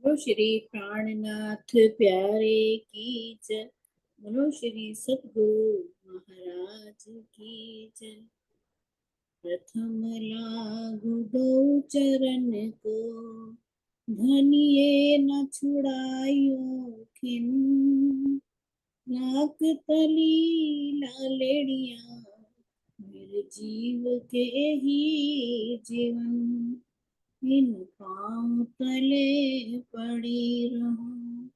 बोलो श्री प्राणनाथ प्यारे की जय। बोलो श्री सद्गुरु महाराज की जय। प्रथम लागू दो चरण को, धनिये न छुड़ायो खिन। लाख तली लालेड़िया, मेरे जीव के ही जीवन। इन पाँव तले पड़ी रहूं,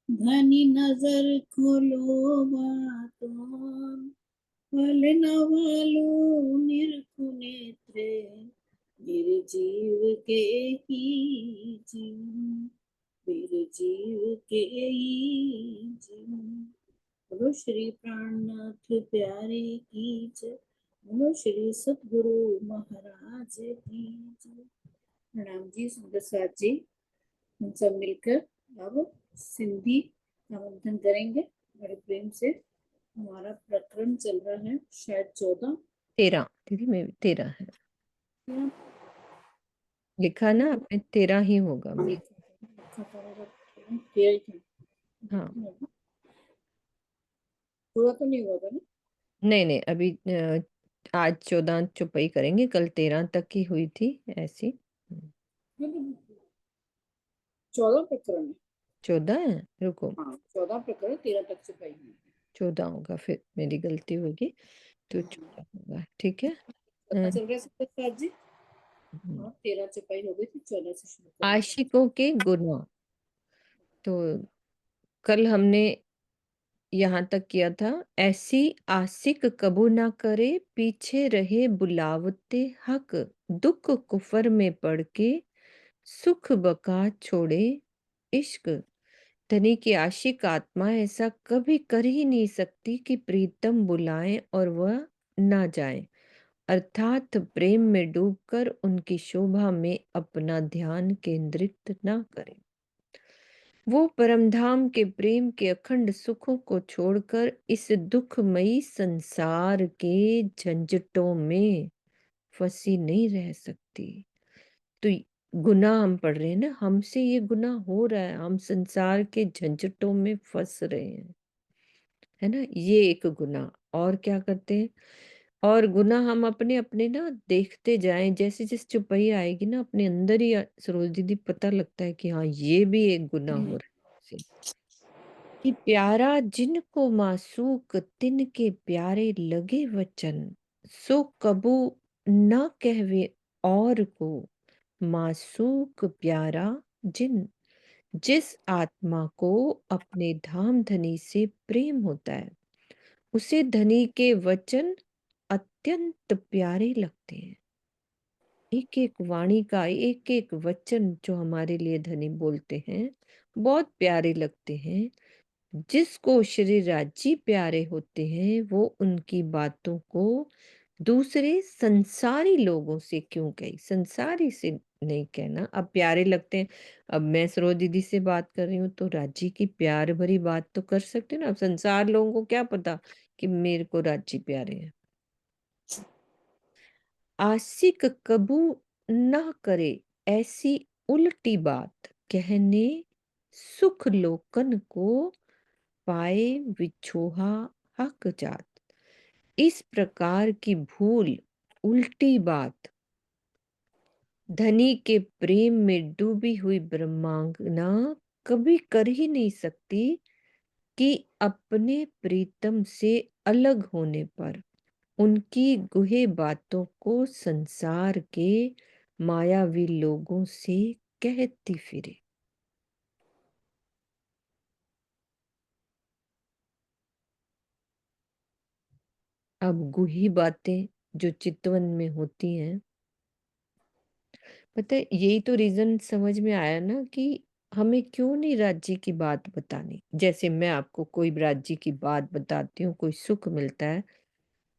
धनी नजर खोलो बातों। फल न वालो निरखु नेत्रे, मेरे जीव के ही जीवन। मेरे जीव के ही जीवन। बोलो श्री प्राणनाथ प्यारे की जय। बोलो श्री सद्गुरु महाराज की जय। प्रणाम जी सुंदर जी। हम सब मिलकर अब सिंधी का मंथन करेंगे बड़े प्रेम से। हमारा प्रकरण चल रहा है शायद 13 दीदी में 13 है लिखा ना आपने, 13 ही होगा। हाँ पूरा तो नहीं हुआ था ना? नहीं नहीं, अभी आज 14 चुपई करेंगे, कल 13 तक की हुई थी ऐसी। 14 प्रकरण है। 14 है, रुको। हाँ 14 प्रकरण 13 तक से पाई हुई 14 होगा, फिर मेरी गलती होगी तो 14 होगा, ठीक है। पता चल रहा है सबके साथ जी। हम्म, हाँ 13 चपाई हो गई थी, 14 से शुरू करेंगे। आशिकों के गुनाह। तो कल हमने यहाँ तक किया था। ऐसी आशिक कबू ना करे, पीछे रहे बुलावते हक। दुख कुफर में पड़ के, सुख बका छोड़े इश्क। धनी की आशिक आत्मा ऐसा कभी कर ही नहीं सकती कि प्रीतम बुलाए और वह ना जाए, अर्थात प्रेम में डूबकर उनकी शोभा में अपना ध्यान केंद्रित ना करे। वो परमधाम के प्रेम के अखंड सुखों को छोड़कर इस दुखमयी संसार के झंझटों में फंसी नहीं रह सकती। तो गुनाह हम पढ़ रहे हैं ना, हमसे ये गुनाह हो रहा है, हम संसार के झंझटों में फंस रहे हैं, है ना, ये एक गुनाह। और क्या करते हैं, और गुनाह हम अपने अपने ना देखते जाएं, जैसे जैसे चुपई आएगी ना अपने अंदर ही सरोज दीदी पता लगता है कि हाँ ये भी एक गुनाह हो रहा है। कि प्यारा जिनको मासूक तिनके प्यारे लगे वचन, सो कबू न कहवे और को। मासूक प्यारा जिन, जिस आत्मा को अपने धाम धनी से प्रेम होता है, उसे धनी के वचन अत्यंत प्यारे लगते हैं। एक एक वाणी का एक एक वचन जो हमारे लिए धनी बोलते हैं बहुत प्यारे लगते हैं। जिसको श्री राजी प्यारे होते हैं वो उनकी बातों को दूसरे संसारी लोगों से क्यों कही, संसारी से नहीं कहना, अब प्यारे लगते हैं। अब मैं सरोज दीदी से बात कर रही हूँ तो राजी की प्यार भरी बात तो कर सकते हैं ना, अब संसार लोगों को क्या पता कि मेरे को राजी प्यारे हैं। आशिक कबू ना करे ऐसी उल्टी बात, कहने सुख लोकन को पाए विछोहा हक जात। इस प्रकार की भूल, उल्टी बात धनी के प्रेम में डूबी हुई ब्रह्मांगना कभी कर ही नहीं सकती कि अपने प्रीतम से अलग होने पर उनकी गुहे बातों को संसार के मायावी लोगों से कहती फिरे। अब गुही बातें जो चितवन में होती हैं, पता है यही तो रीजन समझ में आया ना कि हमें क्यों नहीं राज्य की बात बतानी। जैसे मैं आपको कोई राज्य की बात बताती हूँ, कोई सुख मिलता है,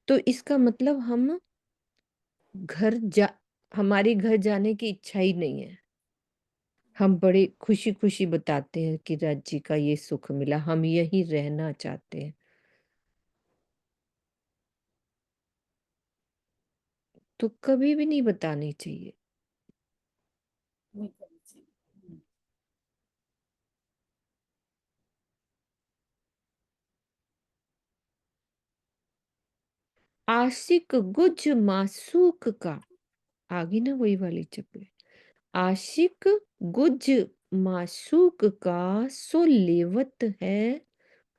तो इसका मतलब हम घर जा हमारी घर जाने की इच्छा ही नहीं है। हम बड़े खुशी खुशी बताते हैं कि राज्य का ये सुख मिला, हम यही रहना चाहते हैं। तो कभी भी नहीं बतानी चाहिए। नहीं करनी चाहिए। आशिक गुज मासूक का, आगे ना वही वाली चप्पल। आशिक गुज मासूक का, सो लेवत है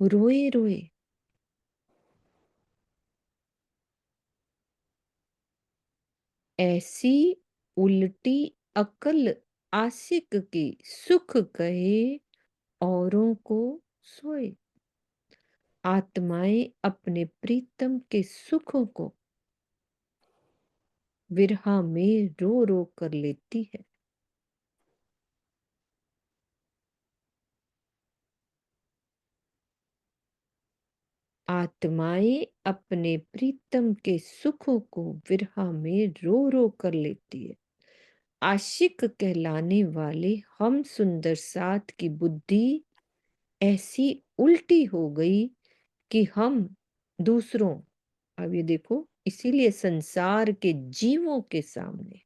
रोए रोए। ऐसी उल्टी अकल आशिक की, सुख कहे औरों को सोए। आत्माएं अपने प्रीतम के सुखों को विरहा में रो रो कर लेती है। आत्माएं अपने प्रीतम के सुखों को विरहा में रो रो कर लेती है। आशिक कहलाने वाले हम सुंदर साथ की बुद्धि ऐसी उल्टी हो गई कि हम दूसरों, अब ये देखो, इसीलिए संसार के जीवों के सामने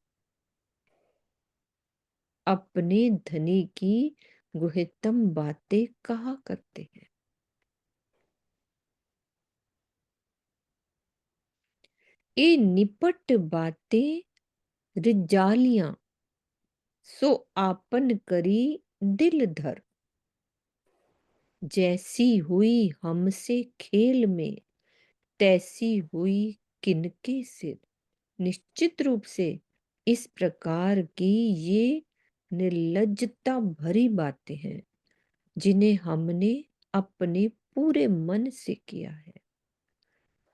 अपने धनी की गुह्यतम बातें कहा करते हैं। ये निपट बातें रिजालियां, सो आपन करी दिल धर। जैसी हुई हमसे खेल में, तैसी हुई किनके सिर। निश्चित रूप से इस प्रकार की ये निर्लज्जता भरी बातें हैं जिन्हें हमने अपने पूरे मन से किया है।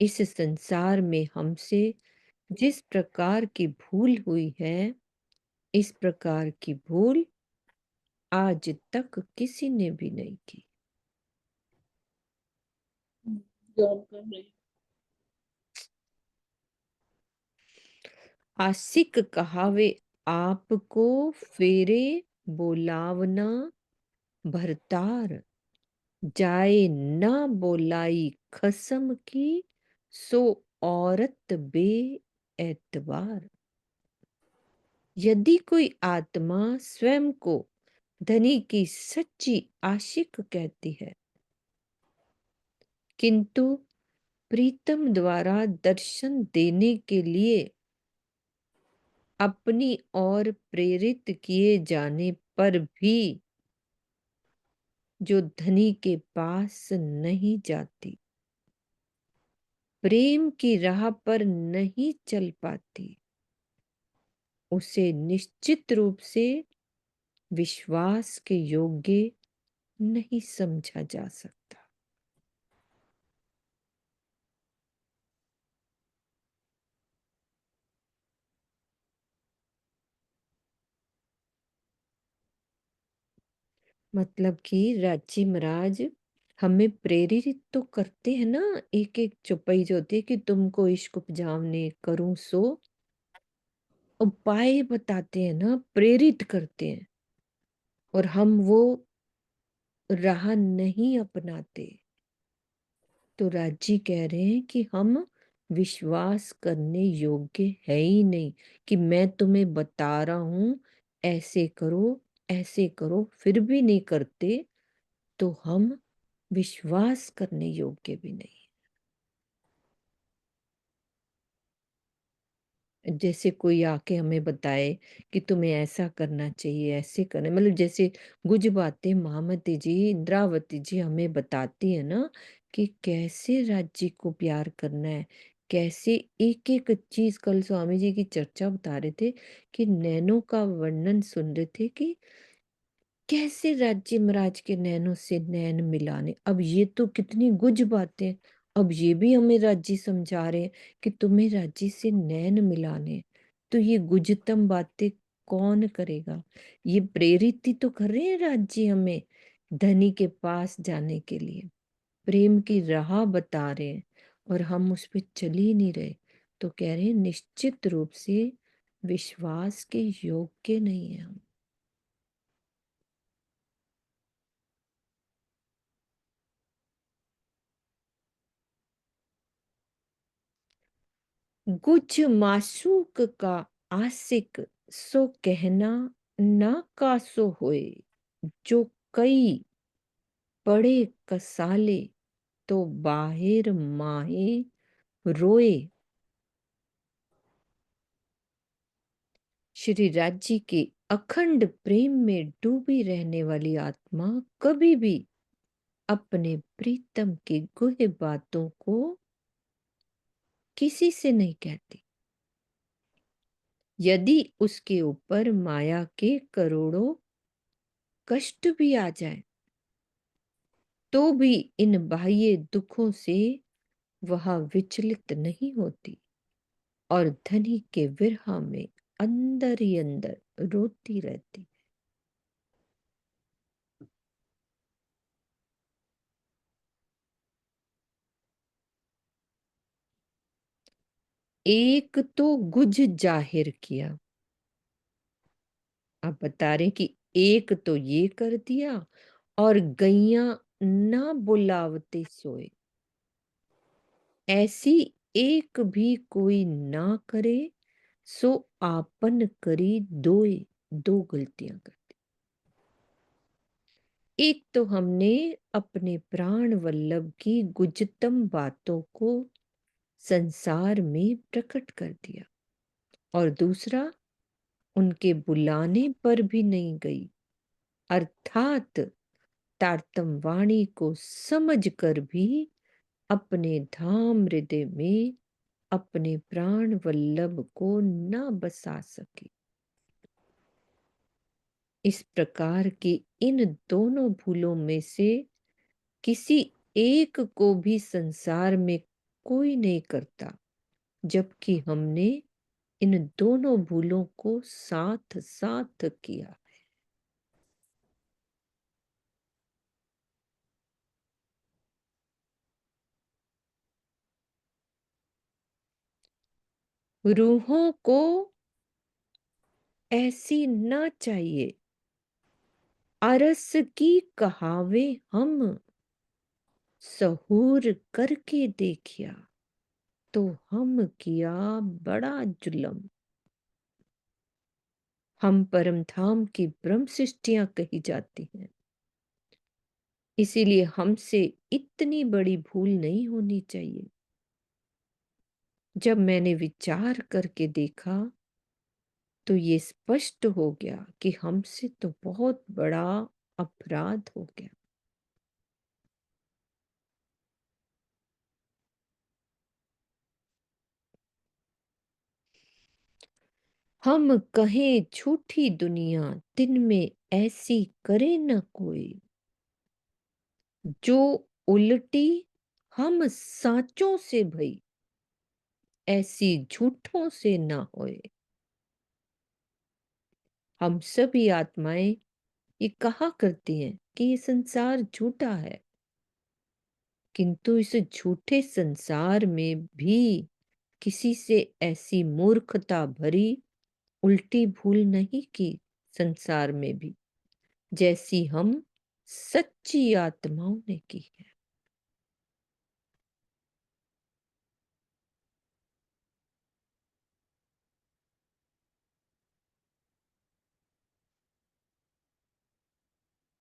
इस संसार में हमसे जिस प्रकार की भूल हुई है, इस प्रकार की भूल आज तक किसी ने भी नहीं की। जॉब कर रही। आशिक कहावे आपको, फेरे बोलावना भरतार। जाए ना बोलाई खसम की, सो औरत बे एतबार। यदि कोई आत्मा स्वयं को धनी की सच्ची आशिक कहती है, किंतु प्रीतम द्वारा दर्शन देने के लिए अपनी ओर प्रेरित किए जाने पर भी जो धनी के पास नहीं जाती, प्रेम की राह पर नहीं चल पाती, उसे निश्चित रूप से विश्वास के योग्य नहीं समझा जा सकता। मतलब कि राजी महाराज हमें प्रेरित तो करते हैं ना, एक एक चौपाई जो होती है कि तुमको इश्क उपजावने करूं सो, उपाय बताते हैं ना, प्रेरित करते हैं, और हम वो राह नहीं अपनाते। तो राजी कह रहे हैं कि हम विश्वास करने योग्य है ही नहीं, कि मैं तुम्हें बता रहा हूं ऐसे करो फिर भी नहीं करते, तो हम विश्वास करने योग्य भी नहीं। जैसे कोई आके हमें बताए कि तुम्हें ऐसा करना चाहिए, ऐसे करना, मतलब जैसे कुछ बातें महामती जी, इंद्रावती जी हमें बताती है ना कि कैसे राज्य को प्यार करना है, कैसे एक एक चीज। कल स्वामी जी की चर्चा बता रहे थे कि नैनों का वर्णन सुन रहे थे कि कैसे राज्य महाराज के नैनों से नैन मिलाने। अब ये तो कितनी गुज बातें, अब ये भी हमें राज्य समझा रहे हैं कि तुम्हें राज्य से नैन मिलाने। तो ये गुजतम बातें कौन करेगा? ये प्रेरित ही तो कर रहे हैं राज्य हमें धनी के पास जाने के लिए, प्रेम की राह बता रहे हैं, और हम उस पर चल ही नहीं रहे। तो कह रहे हैं निश्चित रूप से विश्वास के योग्य नहीं है हम। गुज मासूक का आशिक, सो कहना ना कासो होए। जो कई पड़े कसाले, तो बाहिर माहे रोए। श्री राज जी के अखंड प्रेम में डूबी रहने वाली आत्मा कभी भी अपने प्रीतम की गुह्य बातों को किसी से नहीं कहती। यदि उसके ऊपर माया के करोड़ों कष्ट भी आ जाए तो भी इन बाह्य दुखों से वह विचलित नहीं होती और धनी के विरह में अंदर ही अंदर रोती रहती। एक तो गुज जाहिर किया। आप बता रहे कि एक तो ये कर दिया और गैया ना बुलावते सोए। ऐसी एक भी कोई ना करे सो आपन करी दोए। दो गलतियां कर दी। एक तो हमने अपने प्राण वल्लभ की गुजतम बातों को संसार में प्रकट कर दिया और दूसरा उनके बुलाने पर भी नहीं गई, अर्थात तारतम वाणी को समझकर भी अपने धाम हृदय में अपने प्राण वल्लभ को न बसा सकी। इस प्रकार की इन दोनों भूलों में से किसी एक को भी संसार में कोई नहीं करता, जबकि हमने इन दोनों भूलों को साथ साथ किया। रूहों को ऐसी न चाहिए अरस की कहावे हम सहूर करके देखिया तो हम किया बड़ा जुल्म। हम परम धाम की ब्रह्म सृष्टियां कही जाती हैं, इसीलिए हमसे इतनी बड़ी भूल नहीं होनी चाहिए। जब मैंने विचार करके देखा तो ये स्पष्ट हो गया कि हमसे तो बहुत बड़ा अपराध हो गया। हम कहें झूठी दुनिया दिन में ऐसी करे न कोई, जो उल्टी हम साचों से भई ऐसी झूठों से ना होए। हम सभी आत्माएं ये कहा करती हैं कि ये संसार झूठा है, किंतु इस झूठे संसार में भी किसी से ऐसी मूर्खता भरी उल्टी भूल नहीं की संसार में भी, जैसी हम सच्ची आत्माओं ने की है।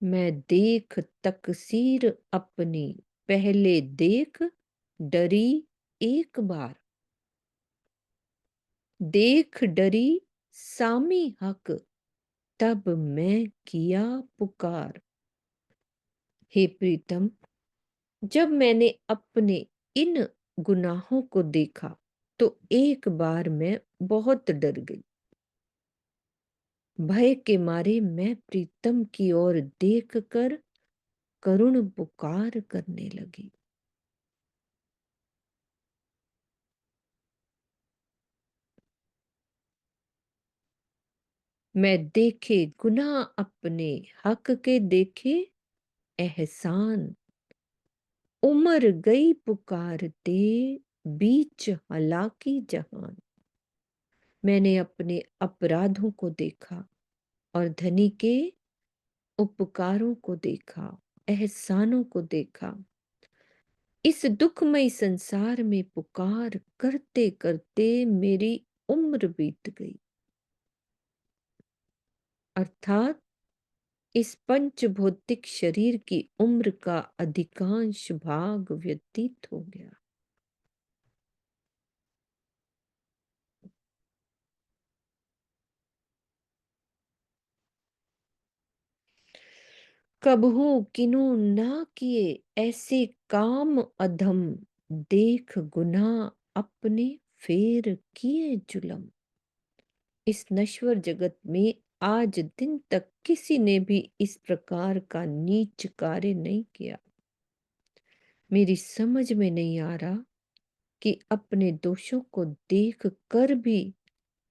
मैं देख तकसीर अपनी पहले देख डरी एक बार, देख डरी सामी हक तब मैं किया पुकार। हे प्रीतम, जब मैंने अपने इन गुनाहों को देखा तो एक बार मैं बहुत डर गई। भय के मारे मैं प्रीतम की ओर देखकर करुण पुकार करने लगी। मैं देखे गुनाह अपने हक के देखे एहसान, उमर गई पुकारते बीच हलाकी जहान। मैंने अपने अपराधों को देखा और धनी के उपकारों को देखा, एहसानों को देखा। इस दुखमय संसार में पुकार करते करते मेरी उम्र बीत गई, अर्थात इस पंच भौतिक शरीर की उम्र का अधिकांश भाग व्यतीत हो गया। कबहू किन्हू ना किए ऐसे काम अधम, देख गुनाह अपने फेर किए जुलम। इस नश्वर जगत में आज दिन तक किसी ने भी इस प्रकार का नीच कार्य नहीं किया। मेरी समझ में नहीं आ रहा कि अपने दोषों को देख कर भी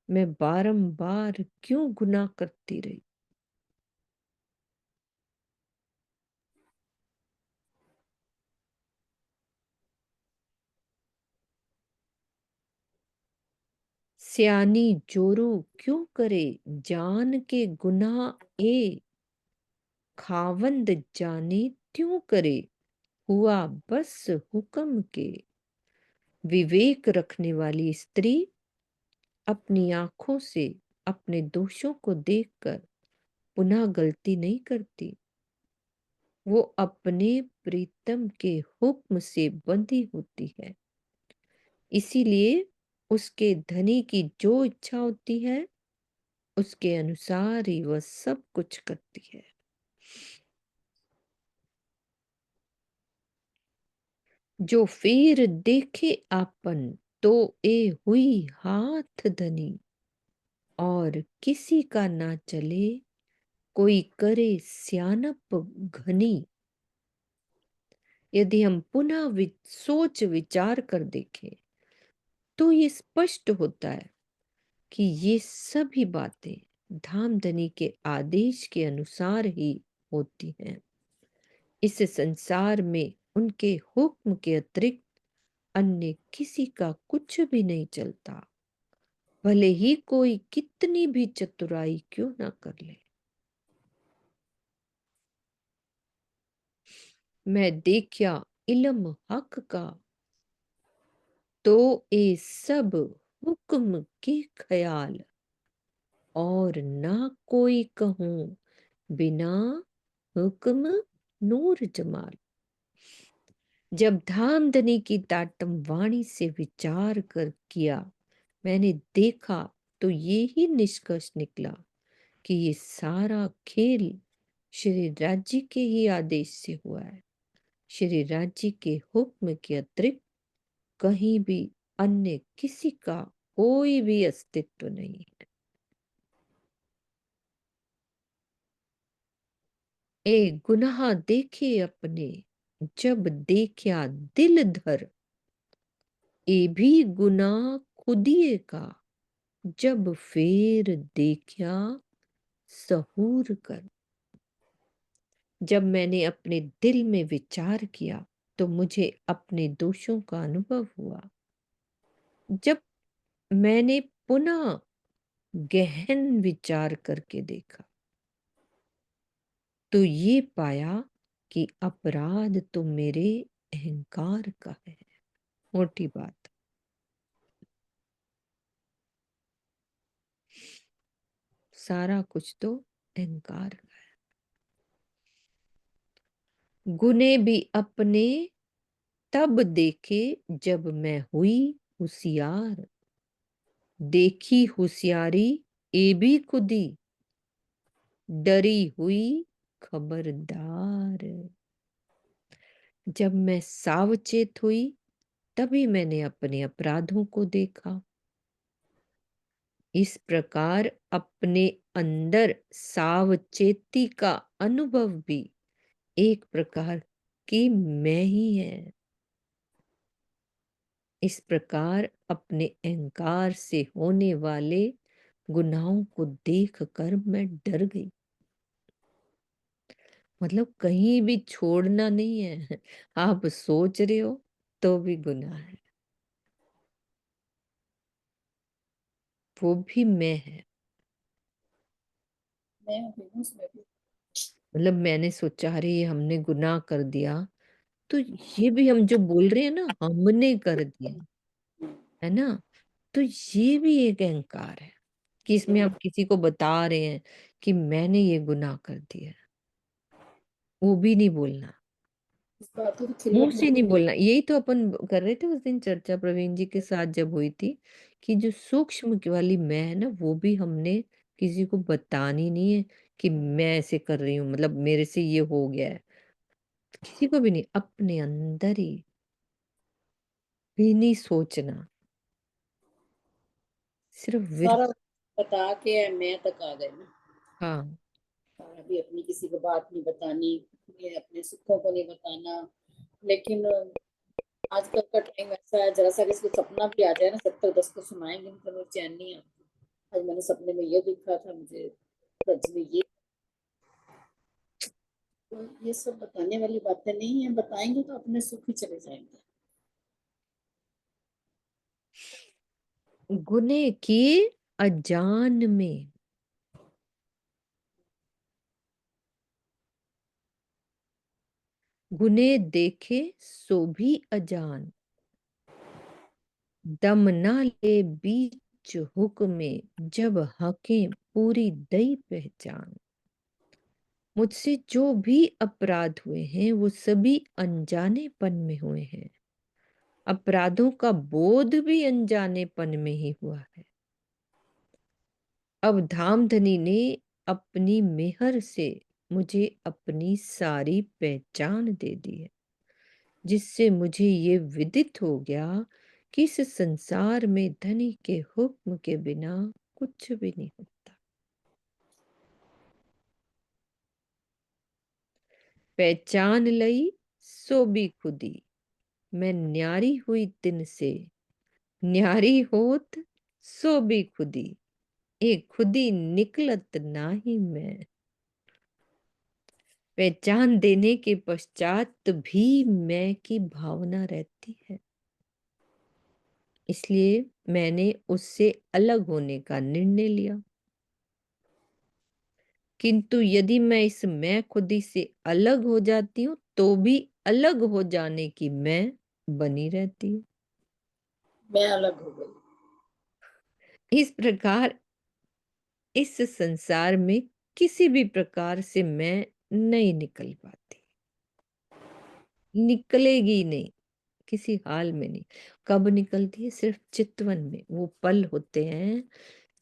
मैं बारंबार क्यों गुनाह करती रही। स्यानी जोरू क्यों करे जान के गुनाह ए, खावंद जाने त्यों करे हुआ बस हुक्म के। विवेक रखने वाली स्त्री अपनी आंखों से अपने दोषों को देखकर पुनः गलती नहीं करती। वो अपने प्रीतम के हुक्म से बंधी होती है, इसीलिए उसके धनी की जो इच्छा होती है उसके अनुसार ही वह सब कुछ करती है। जो फिर देखे आपन तो ए हुई हाथ धनी, और किसी का ना चले कोई करे स्यानप घनी। यदि हम पुनः सोच विचार कर देखें तो ये स्पष्ट होता है कि ये सभी बातें धामधनी के आदेश के अनुसार ही होती हैं। इस संसार में उनके हुक्म के अतिरिक्त अन्य किसी का कुछ भी नहीं चलता, भले ही कोई कितनी भी चतुराई क्यों ना कर ले। मैं देखया इल्म हक का तो ये सब हुक्म के ख्याल, और ना कोई कहूं बिना हुक्म नूर जमाल। जब धामधनी की ताटम वाणी से विचार कर किया, मैंने देखा तो ये ही निष्कर्ष निकला कि ये सारा खेल श्री राज्य के ही आदेश से हुआ है। श्री राज्य के हुक्म के अतिरिक्त कहीं भी अन्य किसी का कोई भी अस्तित्व नहीं है। ए गुनाह देखे अपने जब देखया दिल धर, ए भी गुनाह खुदिए का जब फेर देखया सहूर कर। जब मैंने अपने दिल में विचार किया तो मुझे अपने दोषों का अनुभव हुआ। जब मैंने पुनः गहन विचार करके देखा तो ये पाया कि अपराध तो मेरे अहंकार का है। मोटी बात, सारा कुछ तो अहंकार का है। गुने भी अपने तब देखे जब मैं हुई होशियार, देखी होशियारी ए भी खुदी, डरी हुई खबरदार। जब मैं सावचेत हुई तभी मैंने अपने अपराधों को देखा। इस प्रकार अपने अंदर सावचेती का अनुभव भी एक प्रकार की मैं ही है। इस प्रकार अपने अहंकार से होने वाले गुनाहों को देखकर मैं डर गई। मतलब कहीं भी छोड़ना नहीं है। आप सोच रहे हो तो भी गुनाह है, वो भी मैं है। मैं हूँ उसमें भी। मतलब मैंने सोचा अरे ये हमने गुनाह कर दिया, तो ये भी हम जो बोल रहे हैं ना हमने कर दिया, है ना। तो ये भी एक अहंकार है कि इसमें हम किसी को बता रहे हैं कि मैंने ये गुनाह कर दिया है। वो भी नहीं बोलना, इस बातों के मुंह खिलाफ से नहीं नहीं। बोलना। यही तो अपन कर रहे थे उस दिन चर्चा प्रवीण जी के साथ जब हुई थी कि जो सूक्ष्म वाली मैं है ना वो भी हमने किसी को बतानी नहीं है कि मैं ऐसे कर रही हूँ, मतलब मेरे से ये हो गया है। किसी को भी नहीं, अपने अंदर ही भी नहीं सोचना, सिर्फ सारा बता के मैं तक आ गए ना। हाँ, और अभी अपनी किसी को बात नहीं बतानी, ये अपने सुखों को नहीं बताना। लेकिन आजकल का टाइम ऐसा है, जरा सा किसी को सपना भी आ जाए ना, 70 10 को सुनाएंगे ना, तो मुझे चैन नहीं आता। आज मैंने सपने में ये देखा था, मुझे सच में ये। तो ये सब बताने वाली बातें नहीं है, बताएंगे तो अपने सुख ही चले जाएंगे। गुने किए अजान में, गुने देखे सो भी अजान, दम ना ले बीच हुक्म में, जब हकें पूरी दई पहचान। मुझसे जो भी अपराध हुए हैं वो सभी अनजानेपन में हुए हैं। अपराधों का बोध भी अनजानेपन में ही हुआ है। अब धामधनी ने अपनी मेहर से मुझे अपनी सारी पहचान दे दी है, जिससे मुझे ये विदित हो गया कि इस संसार में धनी के हुक्म के बिना कुछ भी नहीं होता। पहचान लई सो भी खुदी, मैं न्यारी हुई तिन से, न्यारी होत सो भी खुदी, ए खुदी निकलत नाही मैं। पहचान देने के पश्चात भी मैं की भावना रहती है, इसलिए मैंने उससे अलग होने का निर्णय लिया। किंतु यदि मैं इस मैं खुदी से अलग हो जाती हूँ तो भी अलग हो जाने की मैं बनी रहती हूँ। मैं अलग हो गई। इस प्रकार इस संसार में किसी भी प्रकार से मैं नहीं निकल पाती, निकलेगी नहीं, किसी हाल में नहीं। कब निकलती है? सिर्फ चितवन में वो पल होते हैं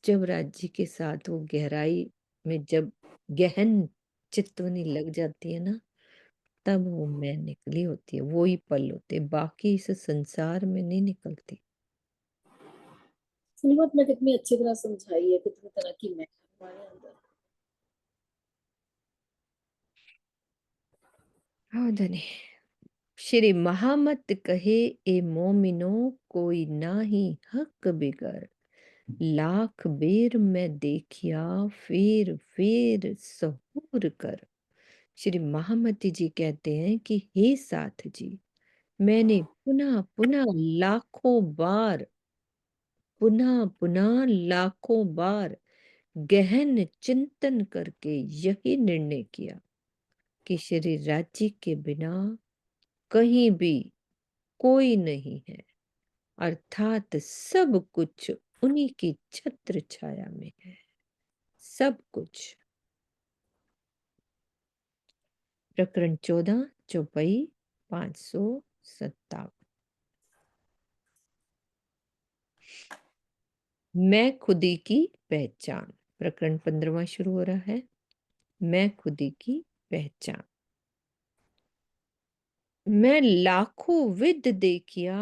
जब राज्य के साथ वो गहराई में जब गहन चितवनी लग जाती है ना, तब वो मैं निकली होती है, वो ही पल होते हैं, बाकी इस संसार में नहीं निकलती। श्रीमत में कितनी अच्छी तरह समझाई है, कितनी तरह की मैं हमारे अंदर। हाँ धनी। श्री महामत कहे ए मोमिनो, कोई नाही हक बिगर, लाख बेर मैं देखिया फेर फेर सहूर कर। श्री महामती जी कहते हैं कि हे साथ जी, मैंने पुनः पुनः लाखों बार, पुनः पुनः लाखों बार गहन चिंतन करके यही निर्णय किया कि श्री राज्य के बिना कहीं भी कोई नहीं है, अर्थात सब कुछ उन्हीं की छत्र छाया में है, सब कुछ। प्रकरण 14 चौपाई 557। मैं खुदी की पहचान। प्रकरण 15वां शुरू हो रहा है। मैं खुदी की पहचान। मैं लाखों विद देखिया,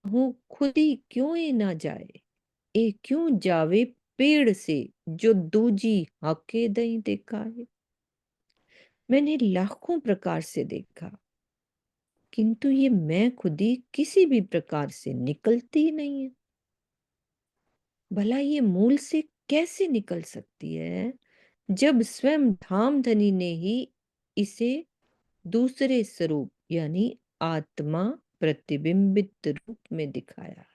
हूँ खुदी क्यों ही ना जाए, ए क्यों जावे पेड़ से जो दूजी हके दई देखा है। मैंने लाखों प्रकार से देखा, किंतु ये मैं खुदी किसी भी प्रकार से निकलती ही नहीं है। भला ये मूल से कैसे निकल सकती है, जब स्वयं धामधनी ने ही इसे दूसरे स्वरूप यानी आत्मा प्रतिबिंबित रूप में दिखाया।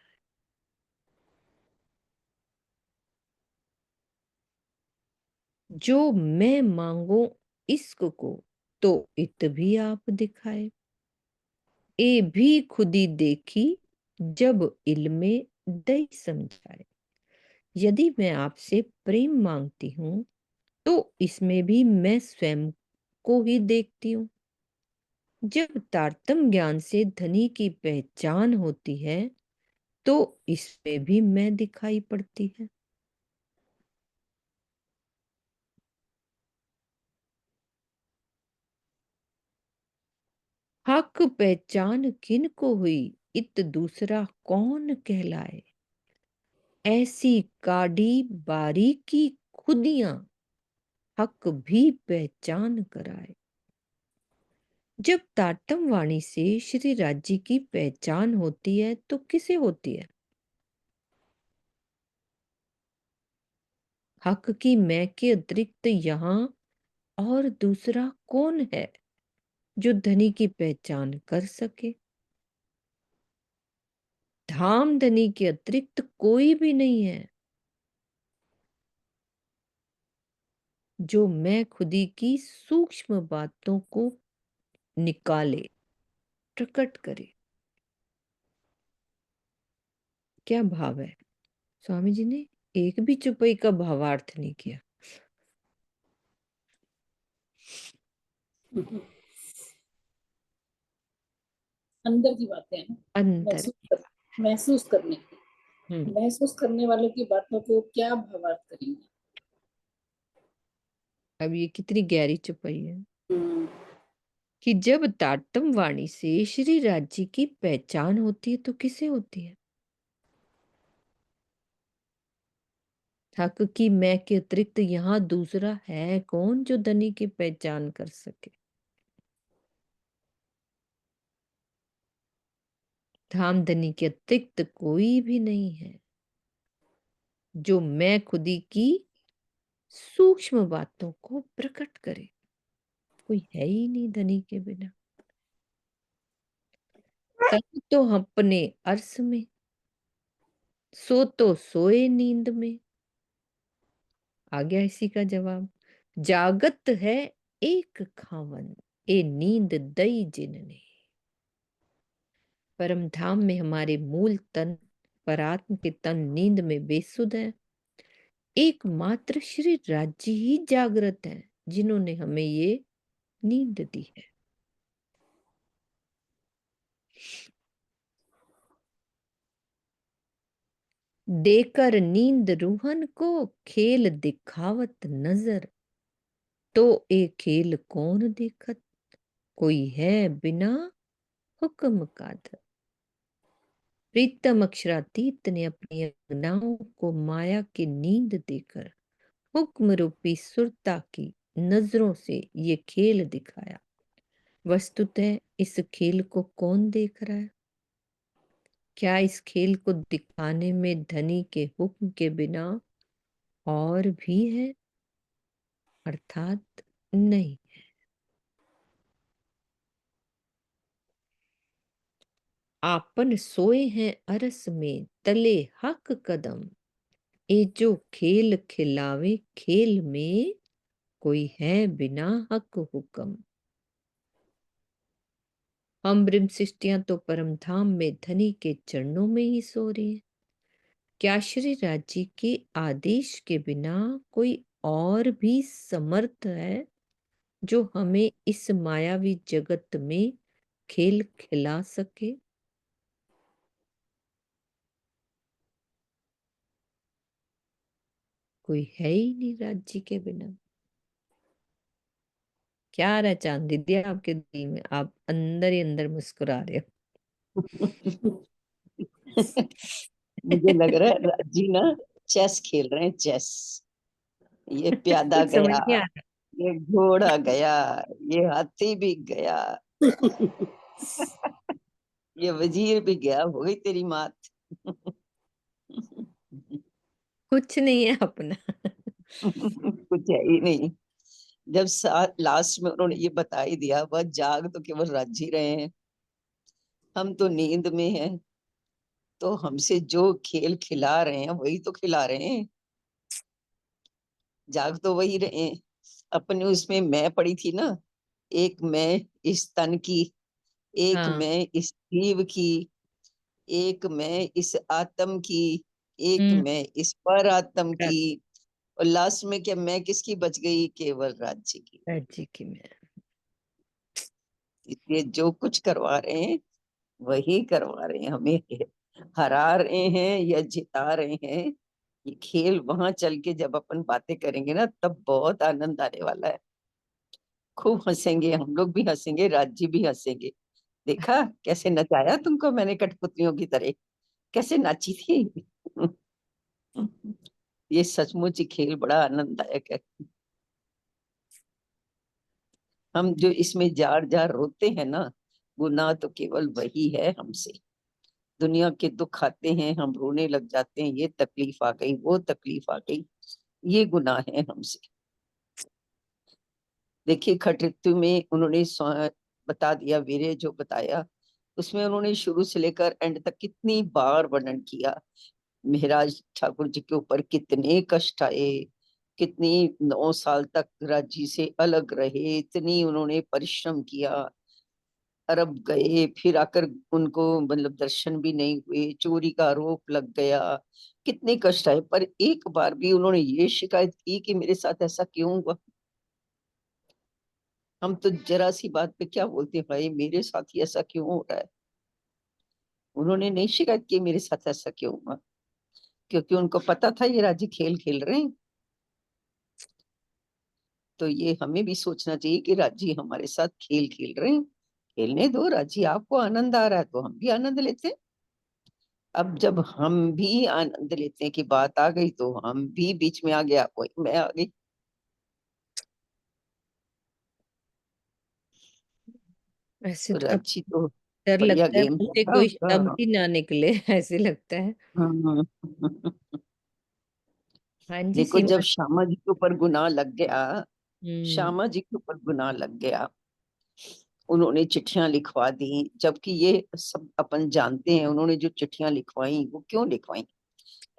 जो मैं मांगो इश्क को, तो इत भी आप दिखाए, ए भी खुदी देखी जब इल्मे दई समझाए। यदि मैं आपसे प्रेम मांगती हूं तो इसमें भी मैं स्वयं को ही देखती हूँ। जब तारतम ज्ञान से धनी की पहचान होती है तो इसमें भी मैं दिखाई पड़ती है। हक पहचान किन को हुई, इत दूसरा कौन कहलाए। ऐसी काढ़ी बारीकी खुदियां, हक भी पहचान कराए। जब ताटम वाणी से श्री राज्य की पहचान होती है तो किसे होती है? हक की मैं के अतिरिक्त यहाँ और दूसरा कौन है जो धनी की पहचान कर सके? धाम धनी के अतिरिक्त कोई भी नहीं है जो मैं खुदी की सूक्ष्म बातों को निकाले, प्रकट करे। क्या भाव है? स्वामी जी ने एक भी चुपई का भावार्थ नहीं किया। अंदर की बातें हैं ना, अंतर। महसूस करने की, हम्म। महसूस करने वालों की बातों को क्या भावार्थ करेंगे। अब ये कितनी गहरी चुपई है हम्म। कि जब ताटम वाणी से श्री राज्य की पहचान होती है तो किसे होती है? हक की मैं के अतिरिक्त यहाँ दूसरा है कौन जो धनी की पहचान कर सके? धाम धनी के अतिरिक्त कोई भी नहीं है जो मैं खुदी की सूक्ष्म बातों को प्रकट करे। कोई है ही नहीं धनी के बिना। तब तो अपने अर्श में, सो तो सोए नींद में। आ गया इसी का जवाब। जागत है एक खावन, ए नींद दई जिनने। परम धाम में हमारे मूल तन परात्म के तन नींद में बेसुध है। एकमात्र श्री राज्य ही जागृत है जिन्होंने हमें ये नींद दी है। देकर नींद रूहन को खेल दिखावत नजर, तो ए खेल कौन देखत, कोई है बिना हुक्म कादर। प्रीतम अक्षरातीत ने अपनी अंगनाओं को माया की नींद देकर हुक्म रूपी सुरता की नजरों से ये खेल दिखाया। वस्तुतः इस खेल को कौन देख रहा है? क्या इस खेल को दिखाने में धनी के हुक्म के बिना और भी है? अर्थात नहीं। आपन सोए हैं अरस में तले हक कदम, ए जो खेल खिलावे खेल में, कोई है बिना हक हुक्म। हम ब्रह्म सृष्टियां तो परम धाम में धनी के चरणों में ही सो रही है। क्या श्री राज्य के आदेश के बिना कोई और भी समर्थ है जो हमें इस मायावी जगत में खेल खिला सके? कोई है ही नहीं राज्य के बिना। क्या रहा चांद दीदी आपके दिल में? आप अंदर ही अंदर मुस्कुरा रहे मुझे लग रहा है राजी ना चेस खेल रहे हैं, चेस। ये प्यादा कुछ समझ गया, नहीं आ रहा। ये घोड़ा गया, ये हाथी भी गया, ये वजीर भी गया, हो गई तेरी मात। कुछ नहीं है अपना। कुछ है ही नहीं। जब लास्ट में उन्होंने ये बता ही दिया, वह जाग तो केवल राजी रहे हैं, हम तो नींद में हैं। तो हमसे जो खेल खिला रहे हैं वही तो खिला रहे हैं, जाग तो वही रहे हैं। अपने उसमें मैं पड़ी थी ना, एक मैं इस तन की, एक हाँ। मैं इस जीव की, एक मैं इस आत्म की, एक हम्म। मैं इस पर आत्म की, और लास्ट में क्या मैं किसकी बच गई? केवल राज्य की। राज्य की मैं। इसलिए जो कुछ करवा रहे हैं वही करवा रहे हैं, हमें हरा रहे हैं या जिता रहे हैं। ये खेल वहां चल के जब अपन बातें करेंगे ना, तब बहुत आनंद आने वाला है। खूब हंसेंगे, हम लोग भी हंसेंगे, राज्य भी हंसेंगे। देखा कैसे नचाया तुमको मैंने कठपुतलियों की तरह, कैसे नाची थी। ये सचमुच ही खेल बड़ा आनंददायक है। हम जो इसमें जार जार रोते हैं ना, गुनाह तो केवल वही है हमसे। दुनिया के दुख आते हैं, हम रोने लग जाते हैं, ये तकलीफ आ गई, वो तकलीफ आ गई, ये गुनाह है हमसे। देखिए खट ऋतु में उन्होंने बता दिया, वीरे जो बताया उसमें उन्होंने शुरू से लेकर एंड तक कितनी बार वर्णन किया। महाराज ठाकुर जी के ऊपर कितने कष्ट आए, कितनी 9 साल तक राज्य से अलग रहे, इतनी उन्होंने परिश्रम किया, अरब गए, फिर आकर उनको मतलब दर्शन भी नहीं हुए, चोरी का आरोप लग गया, कितने कष्ट आए, पर एक बार भी उन्होंने ये शिकायत की कि मेरे साथ ऐसा क्यों हुआ। हम तो जरा सी बात पे क्या बोलते हैं, भाई मेरे साथ ही ऐसा क्यों हो रहा है। उन्होंने नहीं शिकायत की मेरे साथ ऐसा क्यों हुआ, क्योंकि उनको पता था ये राजी खेल खेल रहे हैं। तो ये हमें भी सोचना चाहिए कि राजी हमारे साथ खेल खेल रहे हैं, खेलने दो राजी, आपको आनंद आ रहा है तो हम भी आनंद लेते हैं। अब जब हम भी आनंद लेते हैं कि बात आ गई तो हम भी बीच में आ गया, कोई मैं आ गई। ऐसे तो तो अब राजी तो डर बढ़िया लगता है गेम मुंह चल से रहा कोई उसका। शब्द ही ना निकले। ऐसे लगता है। हम्म। हाँ जी देखो जब सीमा। श्यामा जी के ऊपर गुनाह लग गया, हम्म। श्यामा जी के ऊपर गुनाह लग गया, उन्होंने चिट्ठियां लिखवा दी, जबकि ये सब अपन जानते हैं उन्होंने जो चिट्ठियां लिखवाई वो क्यों लिखवाई।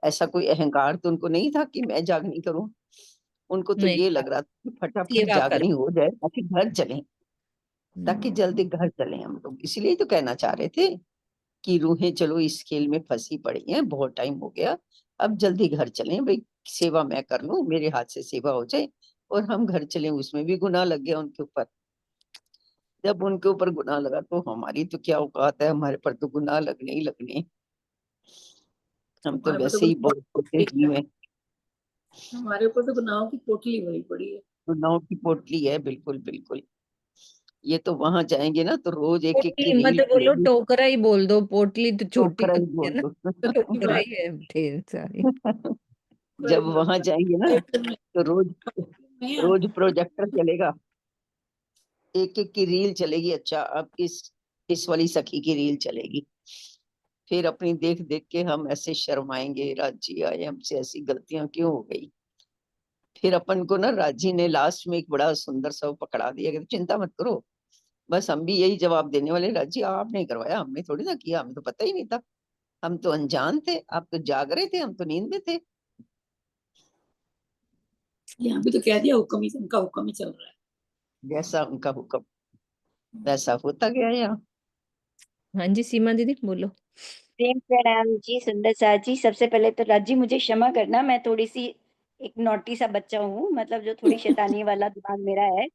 ऐसा कोई अहंकार तो उनको नहीं था कि मैं जागनी करूं। उनको तो नहीं, ये लग रहा था कि फटाफट सेवा जागनी करो। हो जाए ताकि घर चलें, ताकि हम्म। जल्दी घर चलें हम लोग, इसलिए तो कहना चाह रहे थे कि रूहें चलो इस खेल में फंसी पड़ी हैं, बहुत टाइम हो गया, अब जल्दी घर चलें भाई, सेवा मैं कर लूं, मेरे हाथ से सेवा हो जाए और हम घर चलें। उसमें भी गुनाह लग गया उनके ऊपर। जब उनके ऊपर गुनाह लगा तो हमारी तो क्या औकात है, हमारे पर तो गुनाह लगने ही लगने। हम तो हमारे ऊपर तो वैसे ही बहुत छोटे गुनाह जीव हैं। हमारे ऊपर तो गुनाहों की पोटली भरी पड़ी है। गुनाहों की पोटली है, बिल्कुल बिल्कुल। ये तो वहां जाएंगे ना तो रोज एक एक की पोटली मत रील बोलो, खुलेगी। टोकरा ही बोल दो, पोटली तो छोटी टोकरा ही होती है बोल ना। दो। सच्ची टोकरा बात ही है ढेर सारी। सही जब बात वहां जाएंगे ना है। तो रोज में है। रोज प्रोजेक्टर चलेगा, एक एक की रील चलेगी, अच्छा अब इस वाली सखी की रील चलेगी। फिर अपनी देख देख के हम ऐसे शर्माएंगे, राजी आए हमसे ऐसी गलतियां क्यों हो गई। फिर अपन को ना राजी ने लास्ट में एक बड़ा सुंदर सा वो पकड़ा दिया कि चिंता मत करो, बस हम भी यही जवाब देने वाले, राजी आप नहीं करवाया, हमने थोड़ी ना किया, हमें तो पता ही नहीं था, हम तो अनजान थे, आप तो जाग रहे थे, हम तो नींद में थे। यहाँ भी तो कह दिया हुक्म ही उनका हुक्म ही चल रहा है। जैसा उनका हुक्म वैसा होता गया यहाँ। हाँ जी सीमा दीदी बोलो। प्रेम प्रणाम जी सुंदर सा जी। सबसे पहले तो राजी मुझे क्षमा करना, मैं थोड़ी सी एक नॉटी सा बच्चा हूँ, मतलब जो थोड़ी शैतानी वाला दिमाग मेरा है।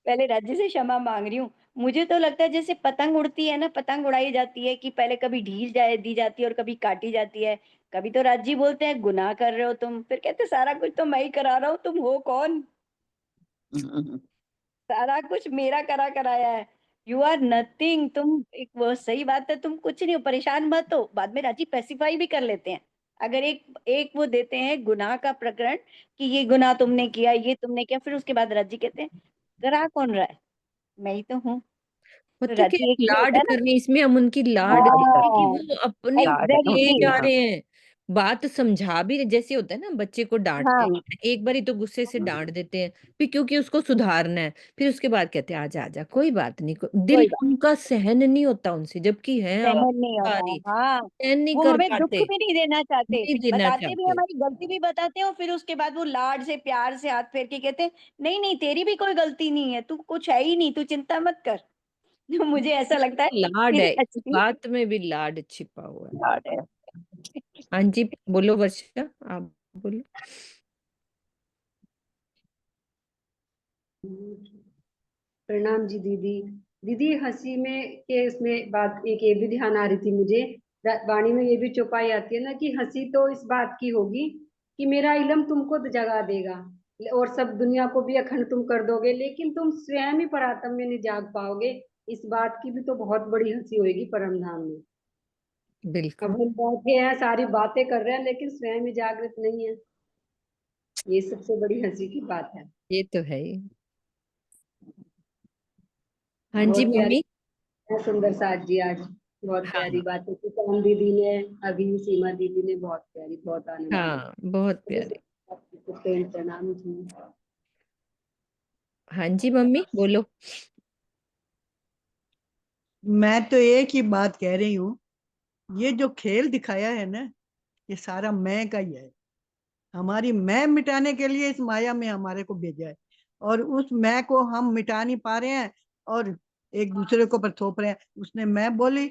पहले राज्य से क्षमा मांग रही हूँ। मुझे तो लगता है जैसे पतंग उड़ती है ना, पतंग उड़ाई जाती है कि पहले कभी ढील जाए दी जाती है और कभी काटी जाती है। कभी तो राज्य बोलते हैं गुनाह कर रहे हो तुम, फिर कहते सारा कुछ तो मैं ही करा रहा हूँ, तुम हो कौन? हम्म। सारा कुछ मेरा करा कराया है। You are nothing. तुम एक वो सही बात है, तुम कुछ नहीं हो, परेशान मत हो। बाद में राजी पैसिफाई भी कर लेते हैं। अगर एक एक वो देते हैं गुनाह का प्रकरण कि ये गुनाह तुमने किया, ये तुमने किया, फिर उसके बाद राजी कहते हैं करा कौन रहा है, मैं ही तो हूँ। तो पता क्या राजी एक ये होता लाड है ना। करने, इसमें हम उनकी लाड लाड देखें करते कि हाँ, हैं, वो अपने लाड है ना ले एग्जैक्टली। उनके, जा हाँ। रहे हैं, बात समझा भी रहे। जैसे होता है ना बच्चे को डांटते हाँ हैं, एक बार ही तो गुस्से से डांट देते हैं, फिर क्योंकि उसको सुधारना है, फिर उसके बाद कहते हैं आजा आजा कोई बात नहीं, दिल कोई बात उनका सहन नहीं होता उनसे, जबकि है हम सहन नहीं होता। सारी हाँ, सहन नहीं वो कर हमें दुख पाते, भी नहीं देना चाहते, नहीं देना बताते भी चाहते। हमारी गलती भी बताते हैं और फिर उसके बाद वो लाड से प्यार से हाथ फेर के कहते हैं नहीं नहीं तेरी भी कोई गलती नहीं है, तू कुछ है ही नहीं, तू चिंता मत कर। मुझे ऐसा लगता है लाड कि है, इस अच्छी। बात में भी लाड छिपा हुआ है। लाड है। हाँ जी बोलो वर्षा, आप बोलो। प्रणाम जी दीदी। दीदी हंसी में के उसमें बात एक ये भी ध्यान आ रही थी मुझे, वाणी में ये भी चौपाई आती है ना कि हंसी तो इस बात की होगी कि मेरा इल्म तुमको तो जगा देगा और सब दुनिया को भी अखंड तुम कर दोगे, लेकिन तुम स्वयं ही परात्म में नहीं जाग पाओगे। इस बात की भी तो बहुत बड़ी हंसी होगी परम धाम में। अब बिल्कुल। हम बैठे हैं, सारी बातें कर रहे हैं, लेकिन स्वयं ही जागृत नहीं है। ये सबसे बड़ी हंसी की बात है। ये तो है ही। हाँ जी बहुत प्यारी मम्मी। है सुंदर साथ जी आज। बहुत प्यारी हाँ बातें की पवन दीदी ने, अभी सीमा दीदी ने, बहुत प्यारी, बहुत आनंद आया। हाँ, बहुत मुझे प्यारे। सबको प्रेम प्रणाम जी। हाँ जी मम्मी बोलो। मैं तो एक ही बात कह रही हूँ, ये जो खेल दिखाया है ना, ये सारा मैं का ही है। हमारी मैं मिटाने के लिए इस माया में हमारे को भेजा है, और उस मैं को हम मिटा नहीं पा रहे हैं, और एक दूसरे को पर थोप रहे हैं। उसने मैं बोली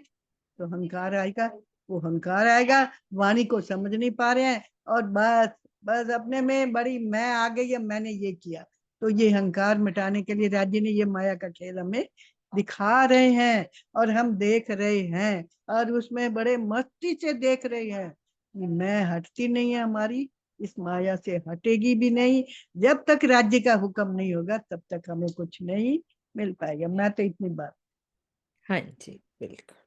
तो हंकार आएगा, वो हंकार आएगा, वाणी को समझ नहीं पा रहे हैं, और बस बस अपने में बड़ी मैं आ गई है, मैंने ये किया। तो ये हंकार मिटाने के लिए राज्य ने ये माया का खेल हमें दिखा रहे हैं, और हम देख रहे हैं, और उसमें बड़े मस्ती से देख रहे हैं कि मैं हटती नहीं है हमारी, इस माया से हटेगी भी नहीं। जब तक राज्य का हुक्म नहीं होगा तब तक हमें कुछ नहीं मिल पाएगा। मैं तो इतनी बात। हाँ जी बिल्कुल।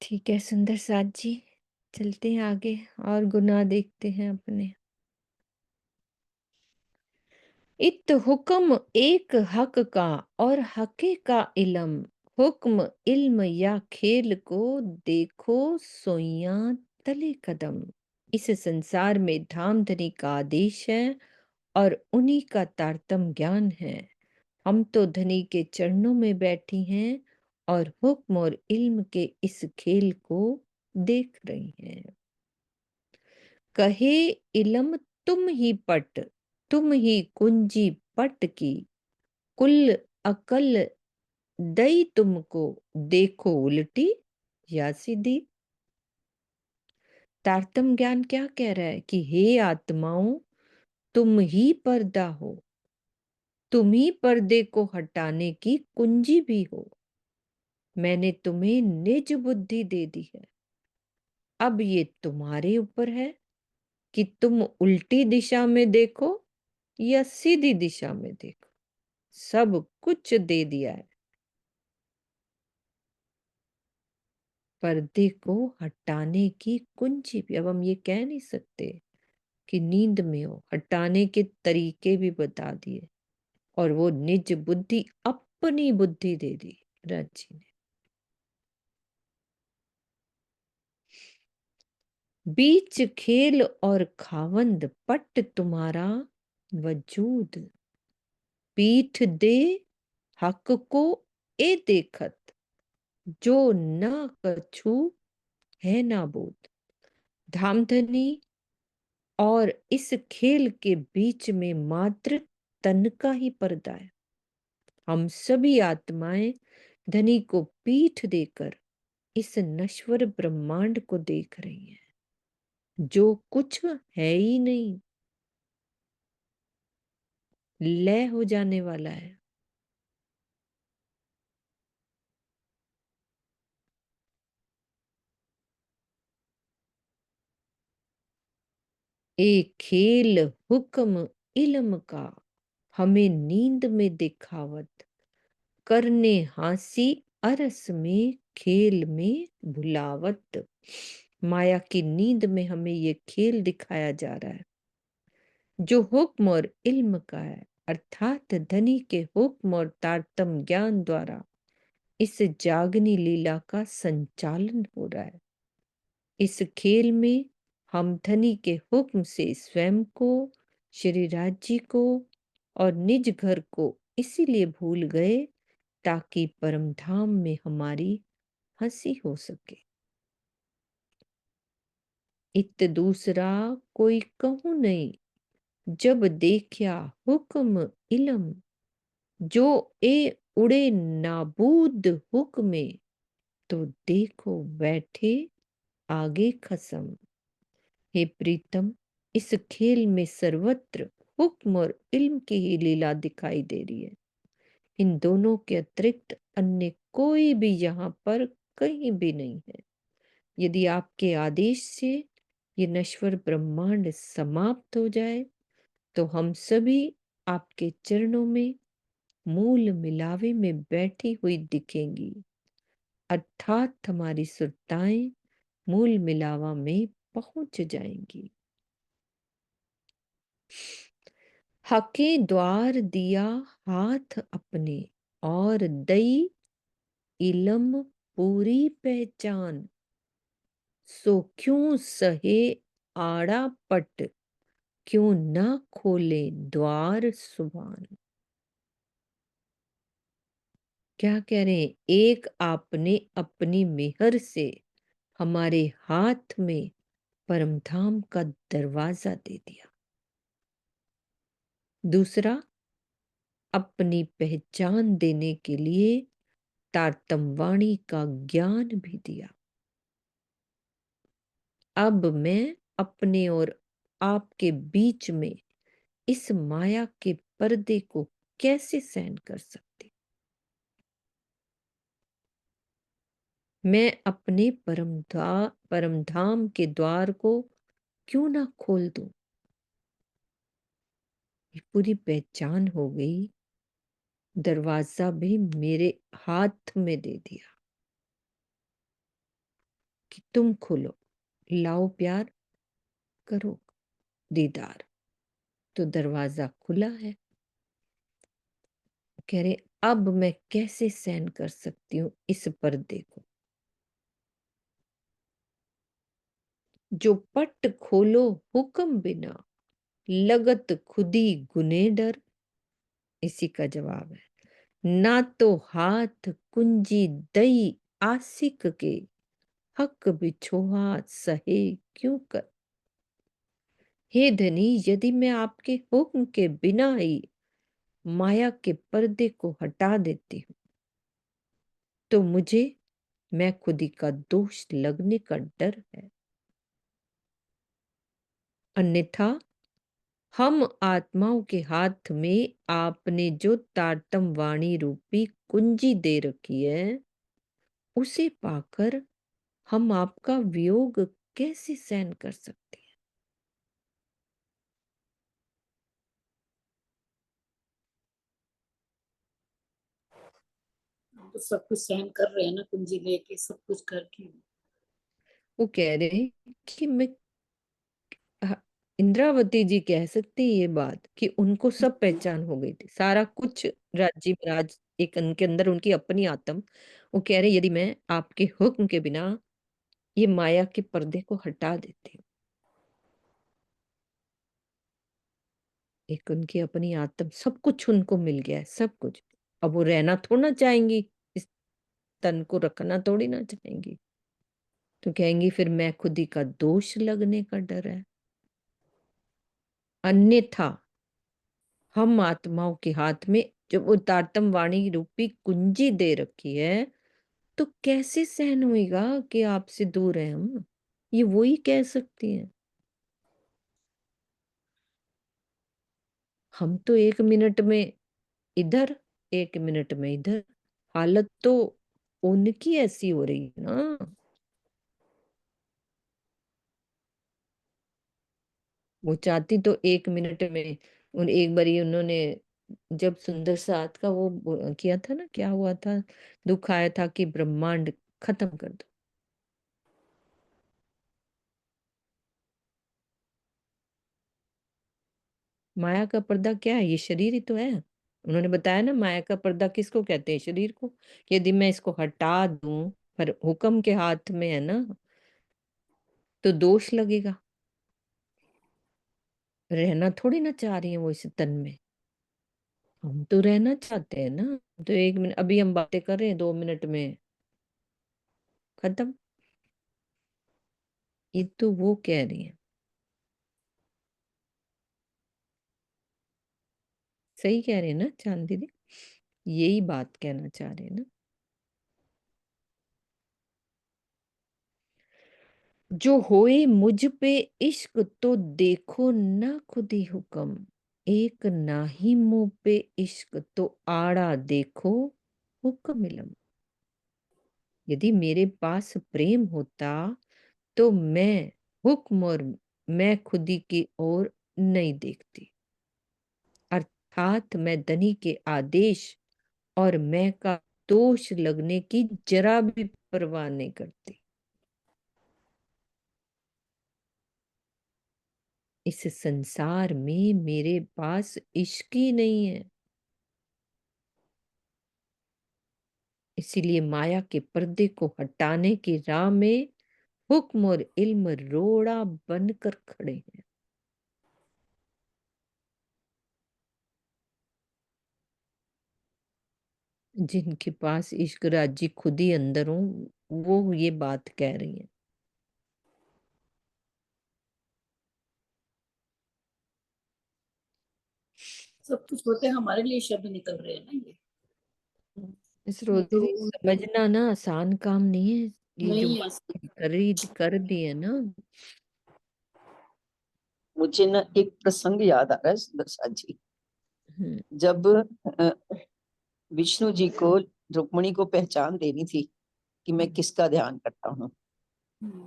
ठीक है सुंदर साथ जी, चलते हैं आगे और गुनाह देखते हैं अपने। इत हुक्म एक हक का और हके का इलम, हुक्म इल्म या खेल को देखो सोइयां तले कदम। इस संसार में धाम धनी का आदेश है और उन्हीं का तारतम ज्ञान है। हम तो धनी के चरणों में बैठी हैं और हुक्म और इल्म के इस खेल को देख रही हैं। कहे इलम तुम ही पट, तुम ही कुंजी पट की, कुल अकल दई तुमको, देखो उल्टी या सीधी। तारतम ज्ञान क्या कह रहा है कि हे आत्माओं, तुम ही पर्दा हो, तुम ही पर्दे को हटाने की कुंजी भी हो। मैंने तुम्हें निज बुद्धि दे दी है, अब ये तुम्हारे ऊपर है कि तुम उल्टी दिशा में देखो या सीधी दिशा में देखो। सब कुछ दे दिया है, पर्दे को हटाने की कुंजी भी। अब हम ये कह नहीं सकते कि नींद में हो, हटाने के तरीके भी बता दिए, और वो निज बुद्धि, अपनी बुद्धि दे दी राजी ने। बीच खेल और खावंद पट तुम्हारा वजूद, पीठ दे हक को ए देखत, जो न कछु है ना बोध। धामधनी और इस खेल के बीच में मात्र तन का ही पर्दा है। हम सभी आत्माएं धनी को पीठ देकर इस नश्वर ब्रह्मांड को देख रही हैं, जो कुछ है ही नहीं, लय हो जाने वाला है। एक खेल हुक्म इल्म का, हमें नींद में दिखावत, करने हांसी अरस में, खेल में भुलावत। माया की नींद में हमें ये खेल दिखाया जा रहा है, जो हुक्म और इल्म का है, अर्थात धनी के हुक्म और तारतम ज्ञान द्वारा इस जागनी लीला का संचालन हो रहा है। इस खेल में हम धनी के हुक्म से स्वयं को, श्री राज्य को और निज घर को इसीलिए भूल गए ताकि परम धाम में हमारी हंसी हो सके। इत दूसरा कोई कहूं नहीं, जब देखया हुक्म इलम, जो ए उड़े नाबूद हुक्मे, तो देखो बैठे आगे खसम। हे प्रीतम, इस खेल में सर्वत्र हुक्म और इल्म की ही लीला दिखाई दे रही है। इन दोनों के अतिरिक्त अन्य कोई भी यहाँ पर कहीं भी नहीं है। यदि आपके आदेश से ये नश्वर ब्रह्मांड समाप्त हो जाए तो हम सभी आपके चरणों में मूल मिलावे में बैठी हुई दिखेंगी, अर्थात हमारी सुरताएं मूल मिलावा में पहुंच जाएंगी। हके द्वार दिया हाथ अपने, और दई इलम पूरी पहचान, सो क्यों सहे आड़ा पट, क्यों न खोले द्वार सुबान। क्या कह रहे हैं? एक आपने अपनी मेहर से हमारे हाथ में परमधाम का दरवाजा दे दिया। दूसरा, अपनी पहचान देने के लिए तारतमवाणी का ज्ञान भी दिया। अब मैं अपने और आपके बीच में इस माया के पर्दे को कैसे सहन कर सकती? मैं अपने परमधाम के द्वार को क्यों ना खोल दूं? ये पूरी पहचान हो गई, दरवाजा भी मेरे हाथ में दे दिया कि तुम खोलो, लाओ प्यार, करो दीदार। तो दरवाजा खुला है। कह रहे अब मैं कैसे सहन कर सकती हूँ इस पर्दे को। जो पट खोलो हुक्म बिना, लगत खुदी गुने डर। इसी का जवाब है, ना तो हाथ कुंजी दई आसिक के, हक बिछोहा सहे क्यों कर। हे धनी, यदि मैं आपके हुक्म के बिना ही माया के पर्दे को हटा देती हूँ, तो मुझे मैं खुदी का दोष लगने का डर है। अन्यथा हम आत्माओं के हाथ में आपने जो तारतम वाणी रूपी कुंजी दे रखी है, उसे पाकर हम आपका वियोग कैसे सहन कर सकते हैं? हम तो सब कुछ सहन कर रहे हैं ना, कुंजी लेके सब कुछ करके। वो कह रहे हैं कि मैं इंद्रावती जी कह सकती है ये बात कि उनको सब पहचान हो गई थी, सारा कुछ राज्य में राज एक उनके अंदर उनकी अपनी आत्म। वो कह रहे यदि मैं आपके हुक्म के बिना ये माया के पर्दे को हटा देती हूँ, एक उनकी अपनी आत्म, सब कुछ उनको मिल गया है, सब कुछ। अब वो रहना थोड़ा चाहेंगी, इस तन को रखना थोड़ी ना चाहेंगी। तो कहेंगी फिर मैं खुदी का दोष लगने का डर है। अन्यथा हम आत्माओं के हाथ में जब वो तारतम वाणी रूपी कुंजी दे रखी है, तो कैसे सहन होएगा कि आपसे दूर है हम? ये वही कह सकती हैं। हम तो 1 मिनट में इधर, 1 मिनट में इधर। हालत तो उनकी ऐसी हो रही है ना। वो चाहती तो 1 मिनट में, उन एक बारी उन्होंने जब सुंदर साथ का वो किया था ना, क्या हुआ था, दुख आया था कि ब्रह्मांड खत्म कर दो। माया का पर्दा क्या है? ये शरीर ही तो है। उन्होंने बताया ना, माया का पर्दा किसको कहते हैं? शरीर को। यदि मैं इसको हटा दूं, पर हुक्म के हाथ में है ना, तो दोष लगेगा। रहना थोड़ी ना चाह रही है वो इस तन में। हम तो रहना चाहते हैं ना। तो 1 मिनट अभी हम बातें कर रहे हैं, 2 मिनट में खत्म। ये तो वो कह रही है। सही कह रहे हैं ना चांद दीदी? यही बात कहना चाह रहे हैं ना। जो होए मुझ पे इश्क, तो देखो ना खुदी हुक्म। एक नाही मुंह पे इश्क, तो आड़ा देखो हुक्म इलम। यदि मेरे पास प्रेम होता, तो मैं हुक्म और मैं खुदी की ओर नहीं देखती। अर्थात मैं धनी के आदेश और मैं का दोष लगने की जरा भी परवाह नहीं करती। इस संसार में मेरे पास इश्क ही नहीं है, इसीलिए माया के पर्दे को हटाने की राह में हुक्म और इल्म रोड़ा बनकर खड़े हैं। जिनके पास इश्क राजी खुद ही अंदर हो, वो ये बात कह रही है। सब कुछ होते हमारे लिए शब्द निकल रहे हैं ना ये। इस नहीं रोजी तो समझना ना आसान काम नहीं है, ये जो नहीं बात कर दी है ना। मुझे ना एक प्रसंग याद आ रहा है सुंदरसा जी। हम्म, जब विष्णु जी को रुक्मणी को पहचान देनी थी कि मैं किसका ध्यान करता हूँ,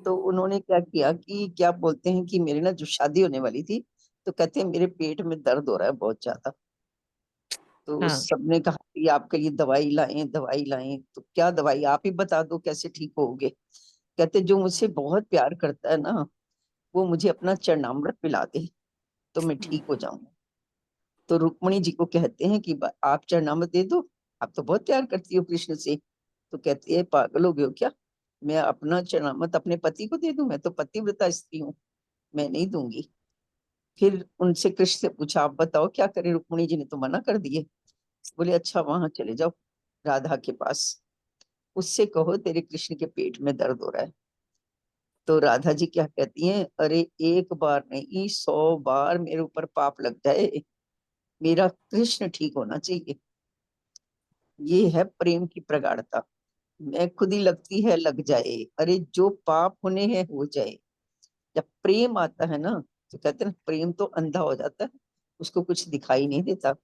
तो उन्होंने क्या किया कि क्या बोलते हैं कि मेरे ना जो शादी होने वाली थी, तो कहते हैं मेरे पेट में दर्द हो रहा है बहुत ज्यादा। तो हाँ सबने कहा कि आपके लिए दवाई लाएं दवाई लाएं, तो क्या दवाई आप ही बता दो कैसे ठीक होगे। कहते जो मुझसे बहुत प्यार करता है ना, वो मुझे अपना चरणामृत पिला दे तो मैं ठीक हो जाऊंगा। तो रुक्मणी जी को कहते हैं कि आप चरणामृत दे दो, आप तो बहुत प्यार करती हो कृष्ण से। तो कहती है पागल हो गए हो क्या, मैं अपना चरणामृत अपने पति को दे दूं, मैं तो पतिव्रता स्त्री हूँ, मैं नहीं दूंगी। फिर उनसे कृष्ण से पूछा आप बताओ क्या करें, रुक्मणी जी ने तो मना कर दिए। बोले अच्छा वहां चले जाओ राधा के पास, उससे कहो तेरे कृष्ण के पेट में दर्द हो रहा है। तो राधा जी क्या कहती हैं, अरे एक बार नहीं 100 बार मेरे ऊपर पाप लग जाए, मेरा कृष्ण ठीक होना चाहिए। ये है प्रेम की प्रगाढ़ता। मैं खुद ही लगती है लग जाए, अरे जो पाप होने हैं हो जाए। जब प्रेम आता है ना, तो कहते हैं ना, प्रेम तो अंधा हो जाता है, उसको कुछ दिखाई नहीं देता।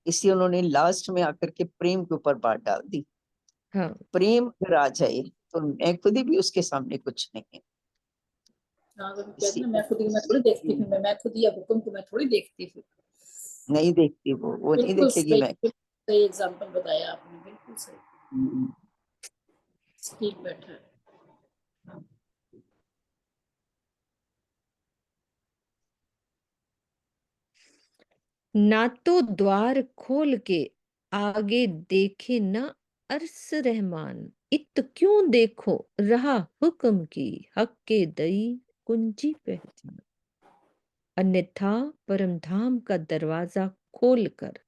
इसलिए उन्होंने लास्ट में आकर के प्रेम के ऊपर बात डाल दी। हाँ प्रेम अगर आ जाए तो मैं खुद ही भी उसके सामने कुछ नहीं है। हाँ, तो कहते ना मैं खुद ही मैं थोड़ी देखती इसलिए थी, मैं खुद ही अब हुक्म को मैं थोड़ी देखती थी। नहीं देखती, वो नहीं बिल्कुल देखेगी। सही, मैं सही एग्जाम्पल बताया आपने, बिल्कुल सही। हम्म, ठीक बैठा है। ना तो द्वार खोल के आगे देखे ना अरस रहमान, इत क्यों देखो रहा हुक्म की हक के दई कुंजी पहचान। अन्यथा परम धाम का दरवाजा खोलकर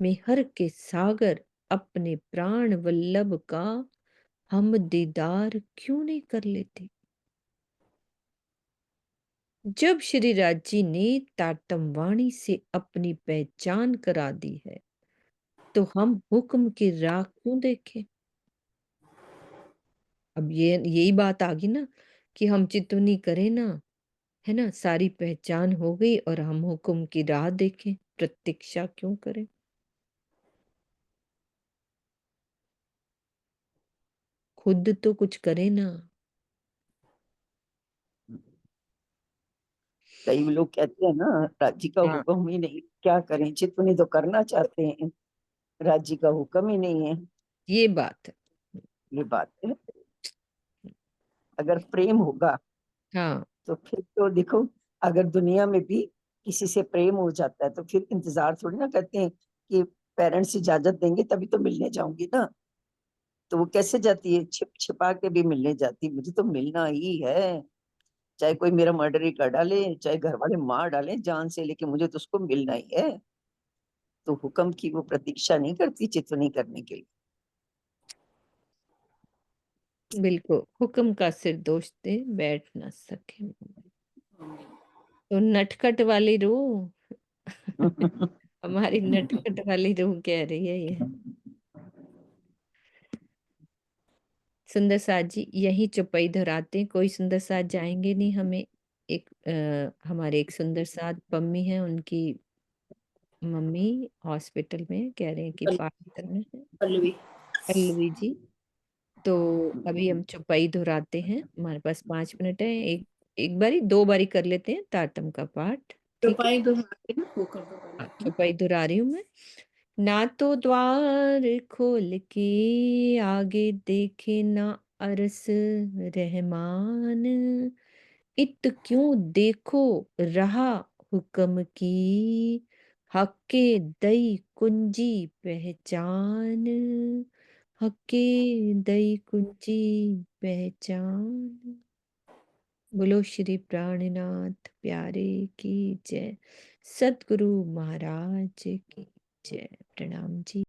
मेहर के सागर अपने प्राण वल्लभ का हम दीदार क्यों नहीं कर लेते। जब श्री राज जी ने ताटम वाणी से अपनी पहचान करा दी है, तो हम हुक्म की राह क्यों देखें। अब ये यही बात आ गई ना कि हम चितवनी करें ना, है ना, सारी पहचान हो गई और हम हुक्म की राह देखें, प्रतीक्षा क्यों करें। खुद तो कुछ करे ना। कई लोग कहते हैं ना राज्य का हाँ हुक्म ही नहीं, क्या करें, चितवनी तो करना चाहते हैं, राज्य का हुक्म ही नहीं है। ये बात है। ये बात है। अगर प्रेम होगा हाँ तो फिर तो देखो, अगर दुनिया में भी किसी से प्रेम हो जाता है तो फिर इंतजार थोड़ी ना करते हैं कि पेरेंट्स इजाजत देंगे तभी तो मिलने जाऊंगी ना। तो वो कैसे जाती है, छिप छिपा के भी मिलने जाती, मुझे तो मिलना ही है, चाहे कोई मेरा मर्डर ही कर डाले, चाहे घर वाले मार डाले जान से, लेकिन मुझे तो उसको मिलना ही है। तो हुक्म की वो प्रतीक्षा नहीं करती चितवनी करने के लिए। बिल्कुल, हुक्म का सिर दोषते बैठ ना सके, तो नटखट वाली रूह हमारी नटखट वाली रूह कह रही है ये। सुंदर साथ जी यही चौपाई धराते, कोई सुंदर साथ जाएंगे नहीं हमें। एक हमारे एक सुंदर साथ पम्मी है, उनकी मम्मी हॉस्पिटल में कह रहे हैं कि पाठ करना है, पल्लवी। पल्लवी जी। तो अभी हम चौपाई दोहराते हैं, हमारे पास 5 मिनट है, एक एक बारी 2 बारी कर लेते हैं तारतम का पाठ। ठीक है, चौपाई दोहरा के ना वो कर दो पहले। चौपाई दोहरा रही हूँ मैं। ना तो द्वार खोल के आगे देखे ना अरस रहमान, इत क्यों देखो रहा हुक्म की, हक्के दई कुंजी पहचान, हक्के दई कुंजी पहचान। बोलो श्री प्राणनाथ प्यारे की जय, सतगुरु महाराज की जय। प्रणाम जी।